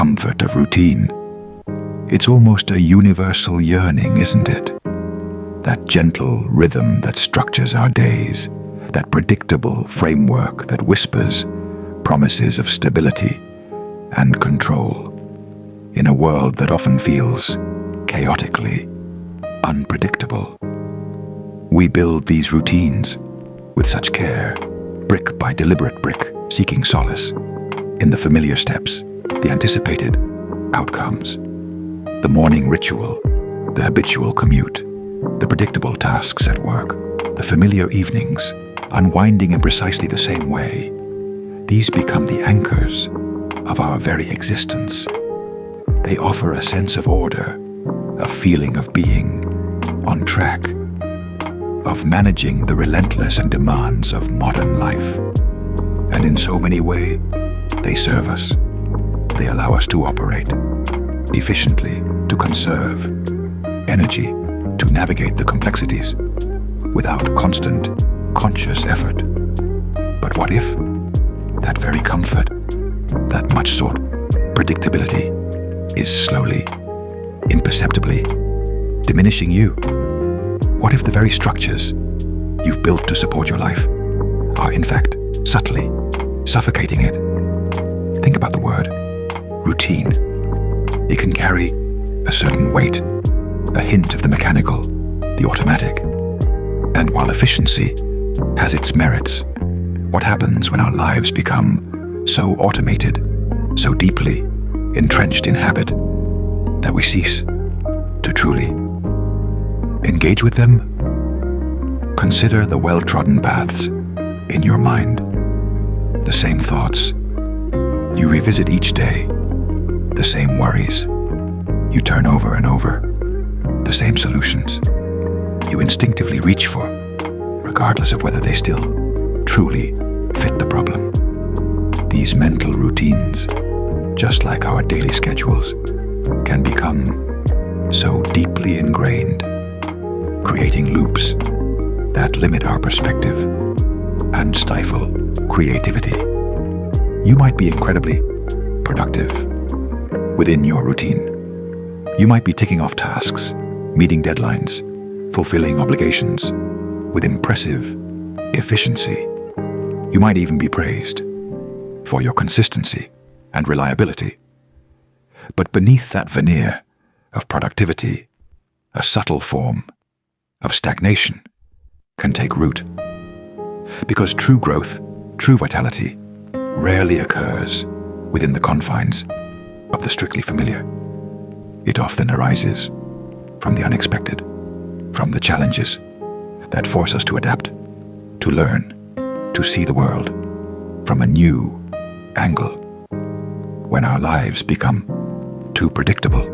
comfort of routine. It's almost a universal yearning, isn't it? That gentle rhythm that structures our days, that predictable framework that whispers promises of stability and control in a world that often feels chaotically unpredictable. We build these routines with such care, brick by deliberate brick, seeking solace in the familiar steps, the anticipated outcomes, the morning ritual, the habitual commute, the predictable tasks at work, the familiar evenings, unwinding in precisely the same way. These become the anchors of our very existence. They offer a sense of order, a feeling of being on track, of managing the relentless and demands of modern life. And in so many ways, they serve us. They allow us to operate efficiently, to conserve energy, to navigate the complexities without constant, conscious effort. But what if that very comfort, that much sought predictability, is slowly, imperceptibly diminishing you? What if the very structures you've built to support your life are in fact subtly suffocating it? Think about the word routine. It can carry a certain weight, a hint of the mechanical, the automatic. And while efficiency has its merits, what happens when our lives become so automated, so deeply entrenched in habit, that we cease to truly engage with them? Consider the well-trodden paths in your mind, the same thoughts you revisit each day, the same worries you turn over and over, the same solutions you instinctively reach for, regardless of whether they still truly fit the problem. These mental routines, just like our daily schedules, can become so deeply ingrained, creating loops that limit our perspective and stifle creativity. You might be incredibly productive within your routine. You might be ticking off tasks, meeting deadlines, fulfilling obligations with impressive efficiency. You might even be praised for your consistency and reliability. But beneath that veneer of productivity, a subtle form of stagnation can take root. Because true growth, true vitality, rarely occurs within the confines of the strictly familiar. It often arises from the unexpected, from the challenges that force us to adapt, to learn, to see the world from a new angle. When our lives become too predictable,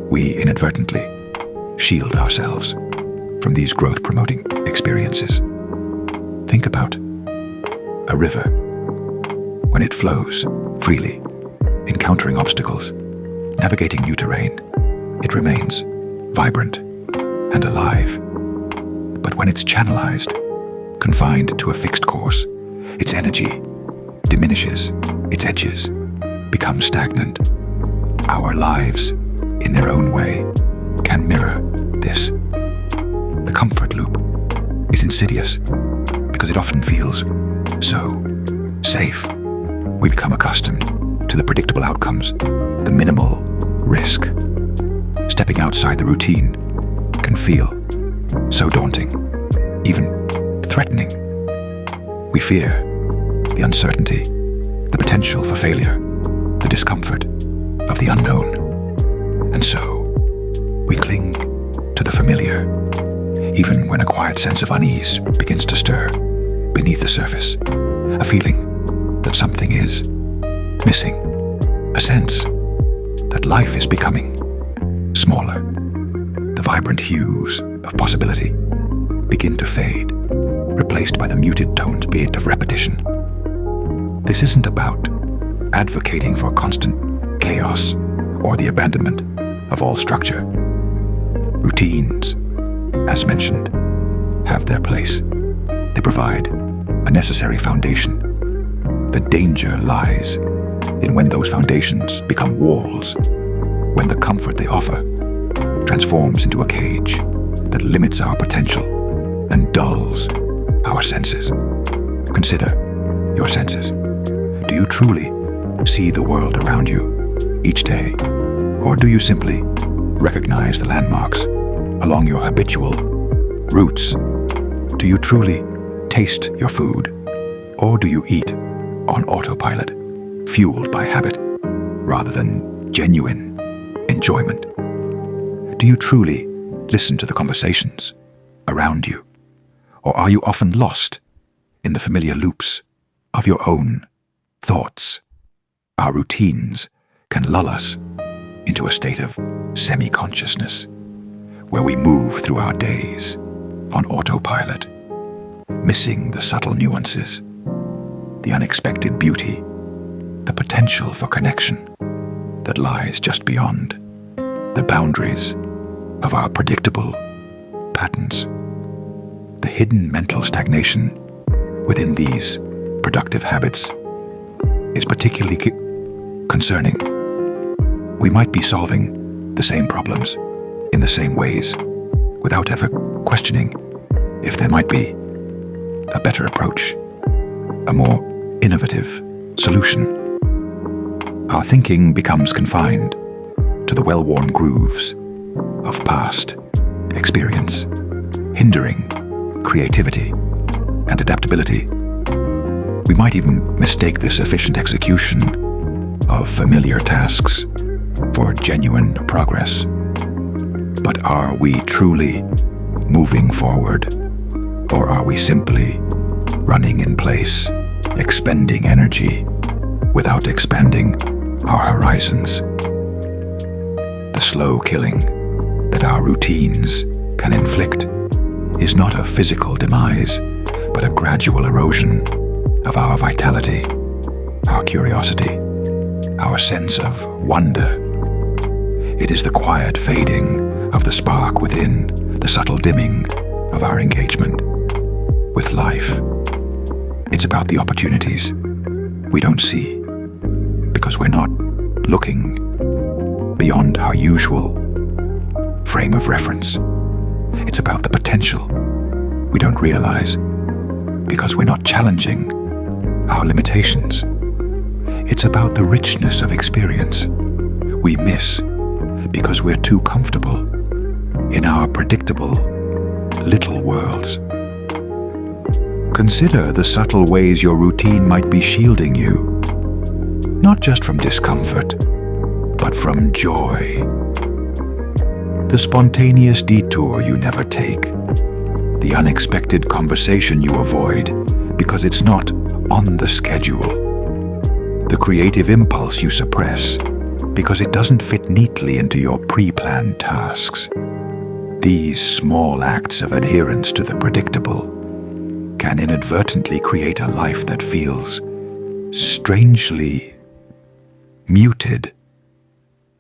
we inadvertently shield ourselves from these growth-promoting experiences. Think about a river. When it flows freely, encountering obstacles, navigating new terrain, it remains vibrant and alive. But when it's channelized, confined to a fixed course, its energy diminishes, its edges become stagnant. Our lives, in their own way, can mirror this. The comfort loop is insidious because it often feels so safe. We become accustomed to the predictable outcomes, the minimal risk. Stepping outside the routine can feel so daunting, even threatening. We fear the uncertainty, the potential for failure, the discomfort of the unknown. And so, we cling to the familiar, even when a quiet sense of unease begins to stir beneath the surface, a feeling that something is missing, a sense that life is becoming smaller. The vibrant hues of possibility begin to fade, replaced by the muted toned beat of repetition. This isn't about advocating for constant chaos or the abandonment of all structure. Routines, as mentioned, have their place. They provide a necessary foundation. The danger lies in when those foundations become walls, when the comfort they offer transforms into a cage that limits our potential and dulls our senses. Consider your senses. Do you truly see the world around you each day? Or do you simply recognize the landmarks along your habitual routes? Do you truly taste your food? Or do you eat on autopilot, fueled by habit rather than genuine enjoyment? Do you truly listen to the conversations around you? Or are you often lost in the familiar loops of your own thoughts? Our routines can lull us into a state of semi-consciousness, where we move through our days on autopilot, missing the subtle nuances, the unexpected beauty, the potential for connection that lies just beyond the boundaries of our predictable patterns. The hidden mental stagnation within these productive habits is particularly concerning. We might be solving the same problems in the same ways without ever questioning if there might be a better approach, a more innovative solution. Our thinking becomes confined to the well-worn grooves of past experience, hindering creativity and adaptability. We might even mistake this efficient execution of familiar tasks for genuine progress. But are we truly moving forward, or are we simply running in place, expending energy without expanding our horizons? The slow killing that our routines can inflict is not a physical demise, but a gradual erosion of our vitality, our curiosity, our sense of wonder. It is the quiet fading of the spark within, the subtle dimming of our engagement with life. It's about the opportunities we don't see because we're not looking beyond our usual frame of reference. It's about the potential we don't realize because we're not challenging our limitations. It's about the richness of experience we miss because we're too comfortable in our predictable little worlds. Consider the subtle ways your routine might be shielding you, not just from discomfort, but from joy. The spontaneous detour you never take, the unexpected conversation you avoid because it's not on the schedule, the creative impulse you suppress because it doesn't fit neatly into your pre-planned tasks. These small acts of adherence to the predictable can inadvertently create a life that feels strangely muted.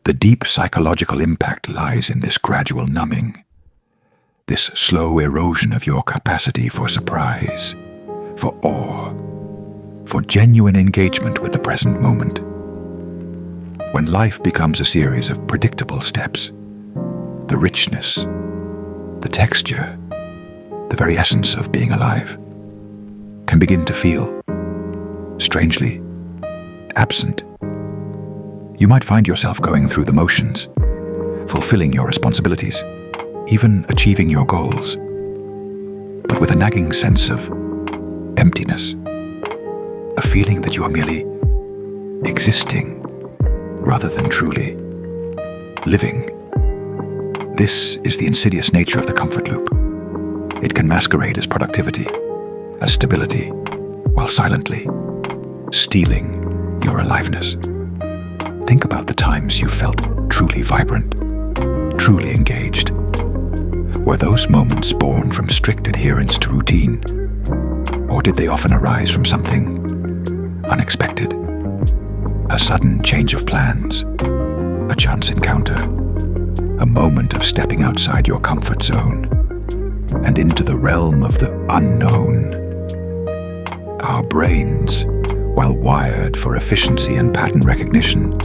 The deep psychological impact lies in this gradual numbing, this slow erosion of your capacity for surprise, for awe, for genuine engagement with the present moment. When life becomes a series of predictable steps, the richness, the texture, the very essence of being alive can begin to feel strangely absent. You might find yourself going through the motions, fulfilling your responsibilities, even achieving your goals, but with a nagging sense of emptiness, a feeling that you are merely existing rather than truly living. This is the insidious nature of the comfort loop. It can masquerade as productivity, as stability, while silently stealing your aliveness. Think about the times you felt truly vibrant, truly engaged. Were those moments born from strict adherence to routine, or did they often arise from something unexpected? A sudden change of plans, a chance encounter, a moment of stepping outside your comfort zone and into the realm of the unknown. Our brains while wired for efficiency and pattern recognition,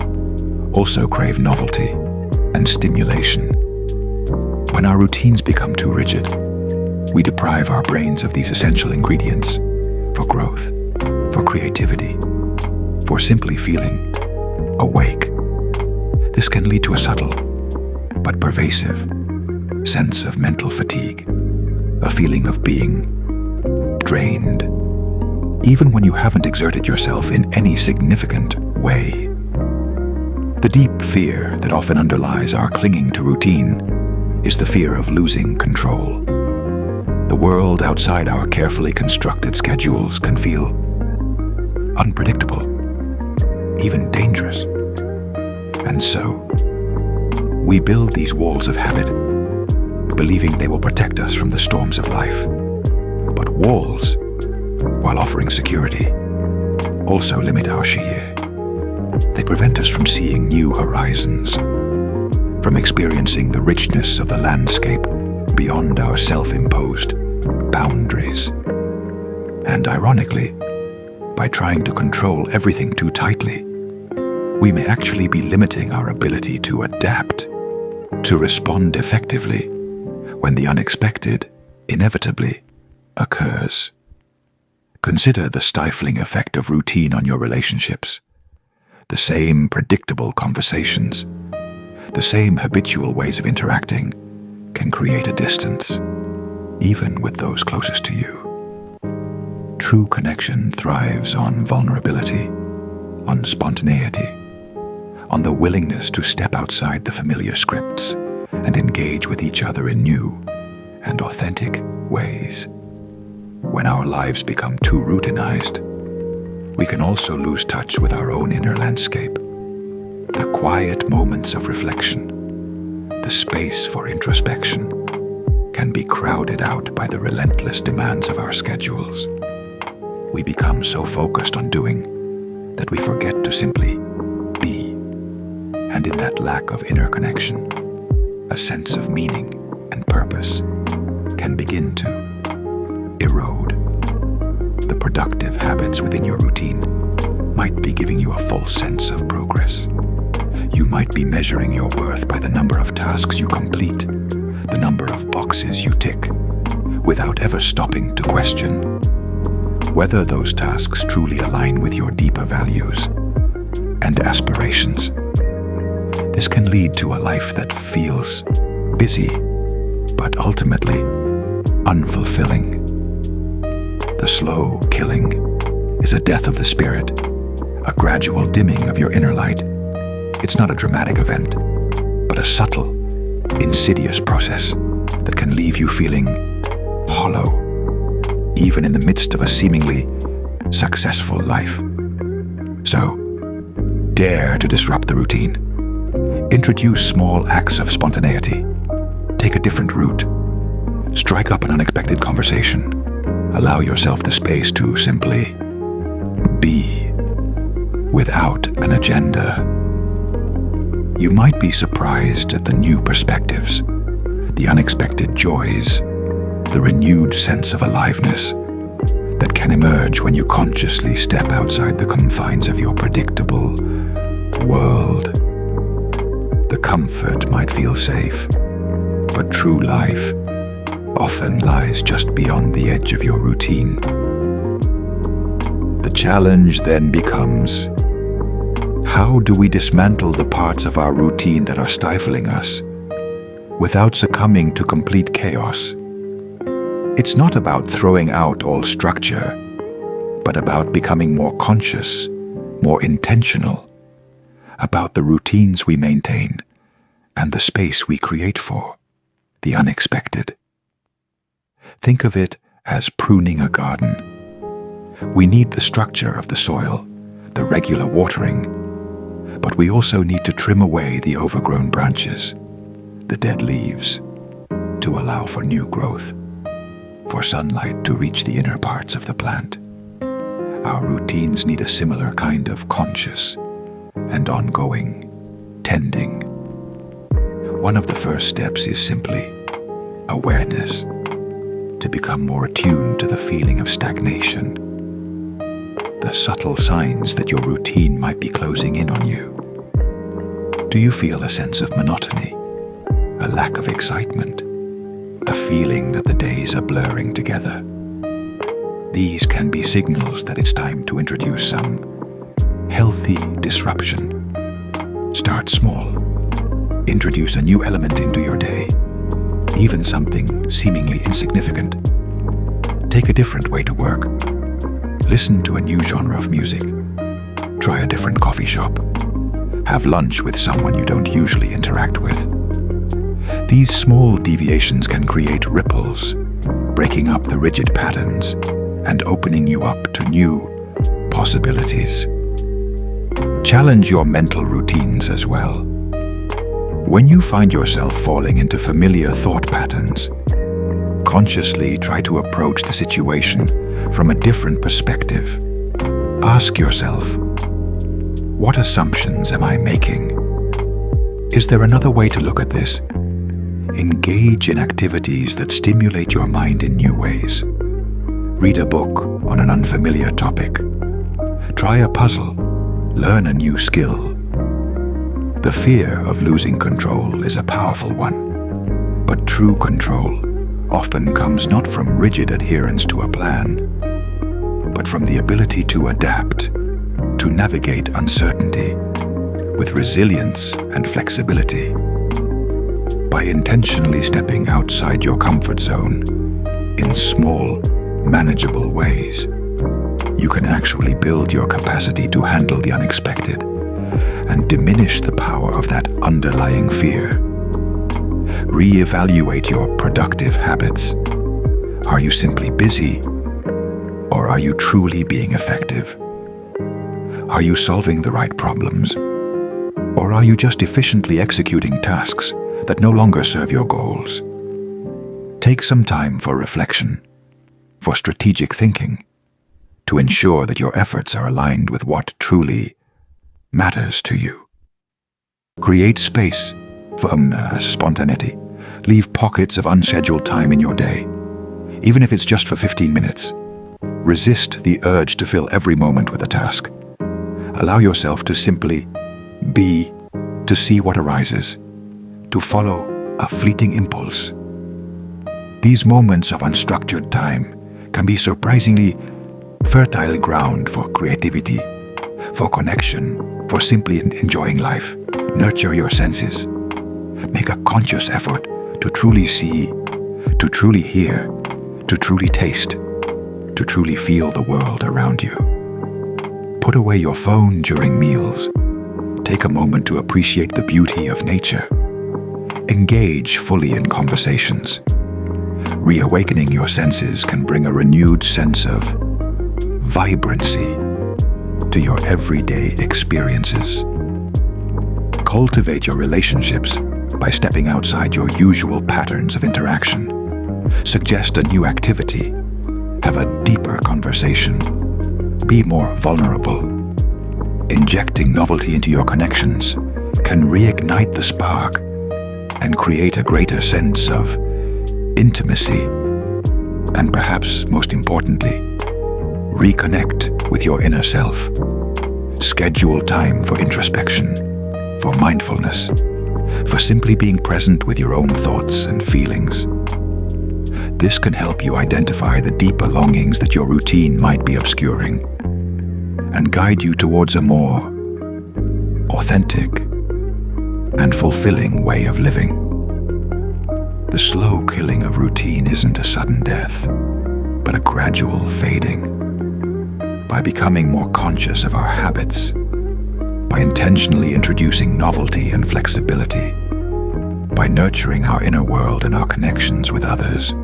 also crave novelty and stimulation. When our routines become too rigid, we deprive our brains of these essential ingredients for growth, for creativity, for simply feeling awake. This can lead to a subtle but pervasive sense of mental fatigue, a feeling of being drained, even when you haven't exerted yourself in any significant way. The deep fear that often underlies our clinging to routine is the fear of losing control. The world outside our carefully constructed schedules can feel unpredictable, even dangerous. And so, we build these walls of habit, believing they will protect us from the storms of life. But walls, while offering security, also limit our sheer. They prevent us from seeing new horizons, from experiencing the richness of the landscape beyond our self-imposed boundaries. And ironically, by trying to control everything too tightly, we may actually be limiting our ability to adapt, to respond effectively when the unexpected inevitably occurs. Consider the stifling effect of routine on your relationships. The same predictable conversations, the same habitual ways of interacting can create a distance, even with those closest to you. True connection thrives on vulnerability, on spontaneity, on the willingness to step outside the familiar scripts and engage with each other in new and authentic ways. When our lives become too routinized, we can also lose touch with our own inner landscape. The quiet moments of reflection, the space for introspection, can be crowded out by the relentless demands of our schedules. We become so focused on doing that we forget to simply be. And in that lack of inner connection, a sense of meaning and purpose can begin to erode. The productive habits within your routine might be giving you a false sense of progress. You might be measuring your worth by the number of tasks you complete, the number of boxes you tick, without ever stopping to question whether those tasks truly align with your deeper values and aspirations. This can lead to a life that feels busy, but ultimately unfulfilling. The slow killing is a death of the spirit, a gradual dimming of your inner light. It's not a dramatic event, but a subtle, insidious process that can leave you feeling hollow, even in the midst of a seemingly successful life. So, dare to disrupt the routine. Introduce small acts of spontaneity. Take a different route. Strike up an unexpected conversation. Allow yourself the space to simply be without an agenda. You might be surprised at the new perspectives, the unexpected joys, the renewed sense of aliveness that can emerge when you consciously step outside the confines of your predictable world. The comfort might feel safe, but true life often lies just beyond the edge of your routine. The challenge then becomes, how do we dismantle the parts of our routine that are stifling us without succumbing to complete chaos? It's not about throwing out all structure, but about becoming more conscious, more intentional, about the routines we maintain and the space we create for the unexpected. Think of it as pruning a garden. We need the structure of the soil, the regular watering, but we also need to trim away the overgrown branches, the dead leaves, to allow for new growth, for sunlight to reach the inner parts of the plant. Our routines need a similar kind of conscious and ongoing tending. One of the first steps is simply awareness, to become more attuned to the feeling of stagnation. the subtle signs that your routine might be closing in on you. Do you feel a sense of monotony, a lack of excitement, a feeling that the days are blurring together? These can be signals that it's time to introduce some healthy disruption. Start small. Introduce a new element into your day, even something seemingly insignificant. Take a different way to work. Listen to a new genre of music. Try a different coffee shop. Have lunch with someone you don't usually interact with. These small deviations can create ripples, breaking up the rigid patterns and opening you up to new possibilities. Challenge your mental routines as well. When you find yourself falling into familiar thought patterns, consciously try to approach the situation from a different perspective. Ask yourself, what assumptions am I making? Is there another way to look at this? Engage in activities that stimulate your mind in new ways. Read a book on an unfamiliar topic. Try a puzzle. Learn a new skill. The fear of losing control is a powerful one, but true control often comes not from rigid adherence to a plan, but from the ability to adapt, to navigate uncertainty with resilience and flexibility. By intentionally stepping outside your comfort zone in small, manageable ways, you can actually build your capacity to handle the unexpected and diminish the power of that underlying fear. Reevaluate your productive habits. Are you simply busy, or are you truly being effective? Are you solving the right problems, or are you just efficiently executing tasks that no longer serve your goals? Take some time for reflection, for strategic thinking, to ensure that your efforts are aligned with what truly matters to you. Create space for spontaneity. Leave pockets of unscheduled time in your day, even if it's just for 15 minutes. Resist the urge to fill every moment with a task. Allow yourself to simply be, to see what arises, to follow a fleeting impulse. These moments of unstructured time can be surprisingly fertile ground for creativity, for connection, for simply enjoying life. Nurture your senses. Make a conscious effort to truly see, to truly hear, to truly taste, to truly feel the world around you. Put away your phone during meals. Take a moment to appreciate the beauty of nature. Engage fully in conversations. Reawakening your senses can bring a renewed sense of vibrancy to your everyday experiences. Cultivate your relationships by stepping outside your usual patterns of interaction. Suggest a new activity. Have a deeper conversation. Be more vulnerable. Injecting novelty into your connections can reignite the spark and create a greater sense of intimacy. And perhaps most importantly, reconnect with your inner self. Schedule time for introspection, for mindfulness, for simply being present with your own thoughts and feelings. This can help you identify the deeper longings that your routine might be obscuring and guide you towards a more authentic and fulfilling way of living. The slow killing of routine isn't a sudden death, but a gradual fading. By becoming more conscious of our habits, by intentionally introducing novelty and flexibility, by nurturing our inner world and our connections with others,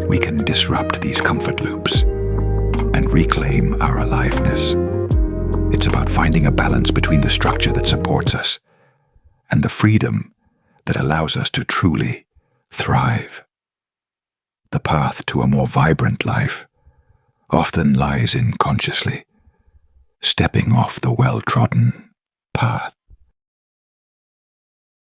we can disrupt these comfort loops and reclaim our aliveness. It's about finding a balance between the structure that supports us and the freedom that allows us to truly thrive. The path to a more vibrant life often lies in consciously stepping off the well-trodden path.